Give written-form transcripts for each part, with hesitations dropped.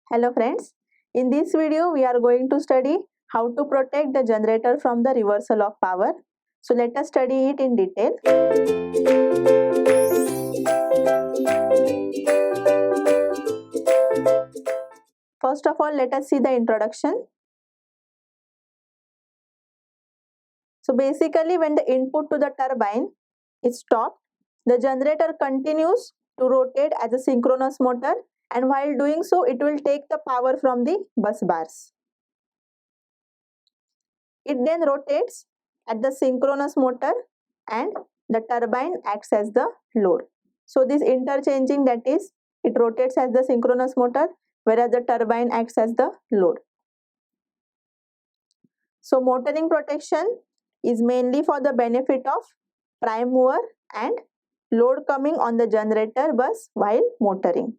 Hello friends, in this video we are going to study how to protect the generator from the reversal of power. So let us study it in detail. First of all, let us see the introduction. So basically when the input to the turbine is stopped, the generator continues to rotate as a synchronous motor, and while doing so it will take the power from the bus bars. It then rotates at the synchronous motor and the turbine acts as the load. So this interchanging, that is, it rotates as the synchronous motor whereas the turbine acts as the load. So motoring protection is mainly for the benefit of prime mover and load coming on the generator bus while motoring.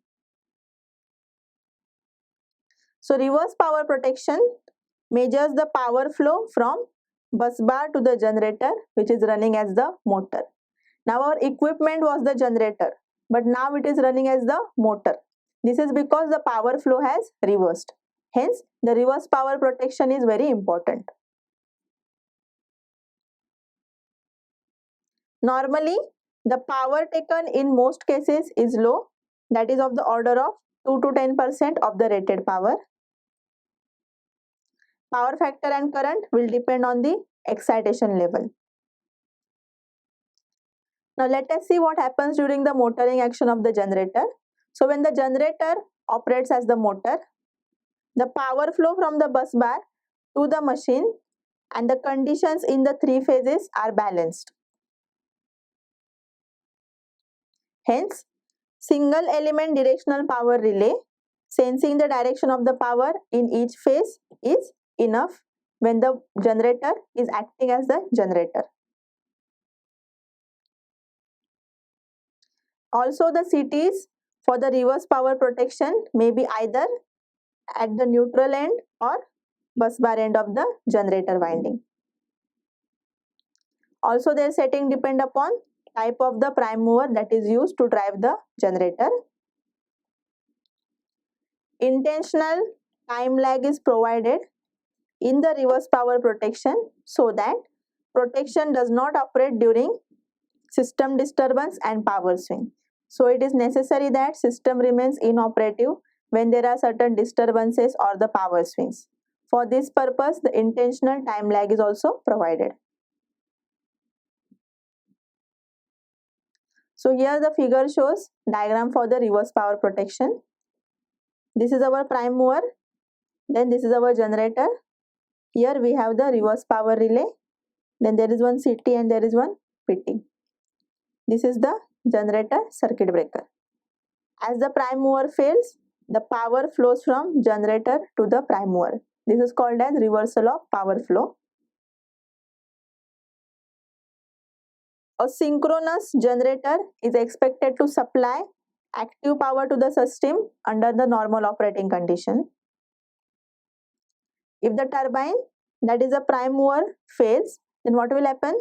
So reverse power protection measures the power flow from bus bar to the generator which is running as the motor. Now our equipment was the generator, but now it is running as the motor. This is because the power flow has reversed. Hence, the reverse power protection is very important. Normally, the power taken in most cases is low, that is of the order of 2 to 10% of the rated power. Power factor and current will depend on the excitation level. Now let us see what happens during the motoring action of the generator. So when the generator operates as the motor, the power flow from the bus bar to the machine and the conditions in the three phases are balanced. Hence, single element directional power relay sensing the direction of the power in each phase is enough when the generator is acting as the generator. Also, the CTs for the reverse power protection may be either at the neutral end or bus bar end of the generator winding. Also, their setting depend upon type of the prime mover that is used to drive the generator. Intentional time lag is provided in the reverse power protection so that protection does not operate during system disturbance and power swing. So it is necessary that system remains inoperative when there are certain disturbances or the power swings. For this purpose, the intentional time lag is also provided. So here the figure shows diagram for the reverse power protection. This is our prime mover, then this is our generator. Here we have the reverse power relay, then there is one CT and there is one PT. This is the generator circuit breaker. As the prime mover fails, the power flows from generator to the prime mover. This is called as reversal of power flow. A synchronous generator is expected to supply active power to the system under the normal operating condition. If the turbine, that is a prime mover, fails, then what will happen?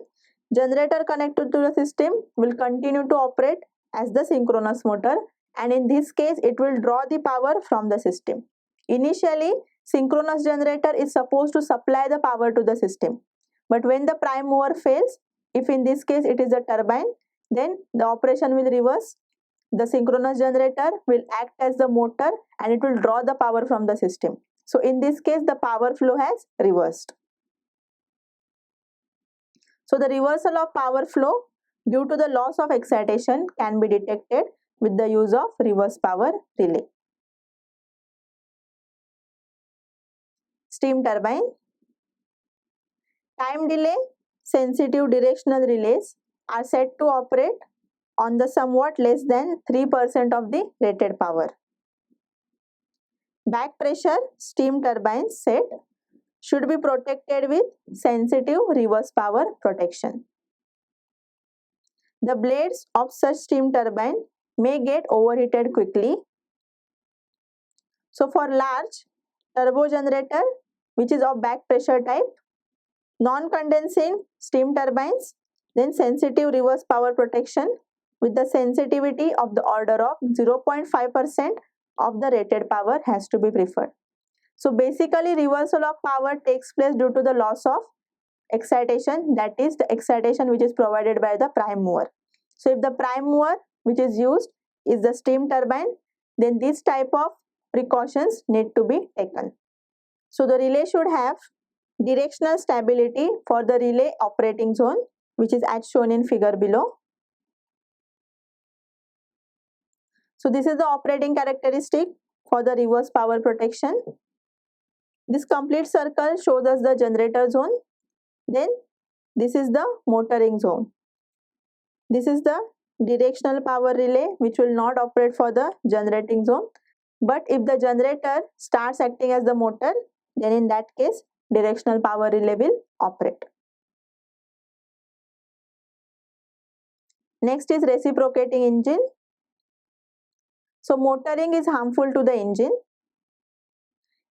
Generator connected to the system will continue to operate as the synchronous motor, and in this case it will draw the power from the system. Initially, synchronous generator is supposed to supply the power to the system, but when the prime mover fails, if in this case it is a turbine, then the operation will reverse. The synchronous generator will act as the motor and it will draw the power from the system. So in this case the power flow has reversed. So the reversal of power flow due to the loss of excitation can be detected with the use of reverse power relay. Steam turbine. Time delay sensitive directional relays are said to operate on the somewhat less than 3% of the rated power. Back pressure steam turbines set should be protected with sensitive reverse power protection. The blades of such steam turbine may get overheated quickly. So for large turbo generator which is of back pressure type, non-condensing steam turbines, then sensitive reverse power protection with the sensitivity of the order of 0.5% of the rated power has to be preferred. So basically reversal of power takes place due to the loss of excitation, that is the excitation which is provided by the prime mover. So if the prime mover which is used is the steam turbine, then this type of precautions need to be taken. So the relay should have directional stability for the relay operating zone, which is as shown in figure below. So this is the operating characteristic for the reverse power protection. This complete circle shows us the generator zone. Then this is the motoring zone. This is the directional power relay which will not operate for the generating zone. But if the generator starts acting as the motor, then in that case directional power relay will operate. Next is reciprocating engine. So motoring is harmful to the engine.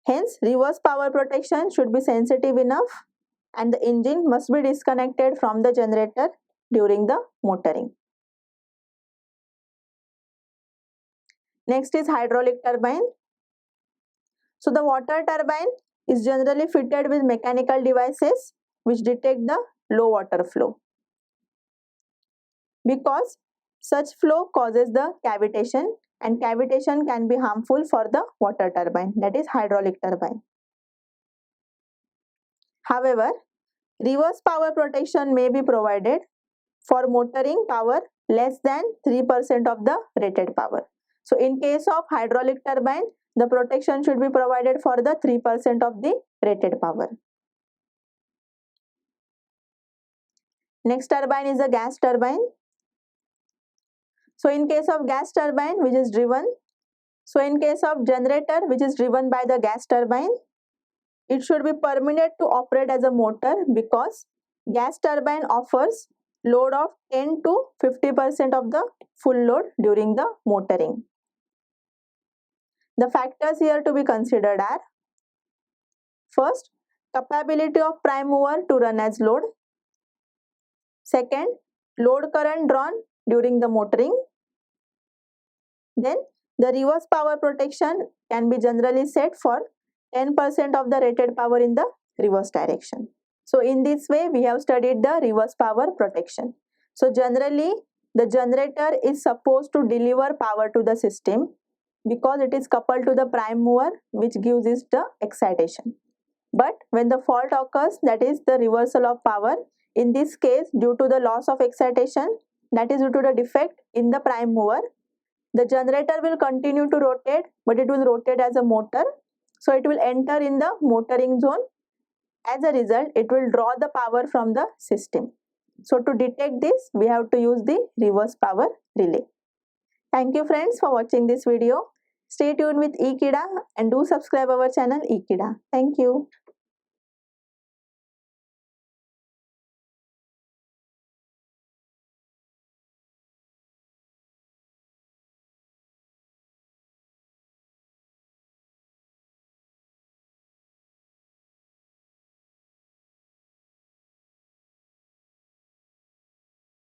Hence reverse power protection should be sensitive enough and the engine must be disconnected from the generator during the motoring. Next is hydraulic turbine. So the water turbine is generally fitted with mechanical devices which detect the low water flow, because such flow causes the cavitation and cavitation can be harmful for the water turbine, that is hydraulic turbine. However, reverse power protection may be provided for motoring power less than 3% of the rated power. So in case of hydraulic turbine, the protection should be provided for the 3% of the rated power. Next turbine is a gas turbine. So in case of gas turbine which is driven, so in case of generator which is driven by the gas turbine, it should be permitted to operate as a motor because gas turbine offers load of 10 to 50% of the full load during the motoring. The factors here to be considered are: first, capability of prime mover to run as load. Second, load current drawn during the motoring. Then the reverse power protection can be generally set for 10% of the rated power in the reverse direction. So in this way we have studied the reverse power protection. So generally the generator is supposed to deliver power to the system because it is coupled to the prime mover which gives it the excitation. But when the fault occurs, that is the reversal of power, in this case due to the loss of excitation, that is due to the defect in the prime mover, the generator will continue to rotate but it will rotate as a motor. So it will enter in the motoring zone. As a result, it will draw the power from the system. So to detect this, we have to use the reverse power relay. Thank you friends for watching this video. Stay tuned with eKIDA and do subscribe our channel eKIDA. Thank you.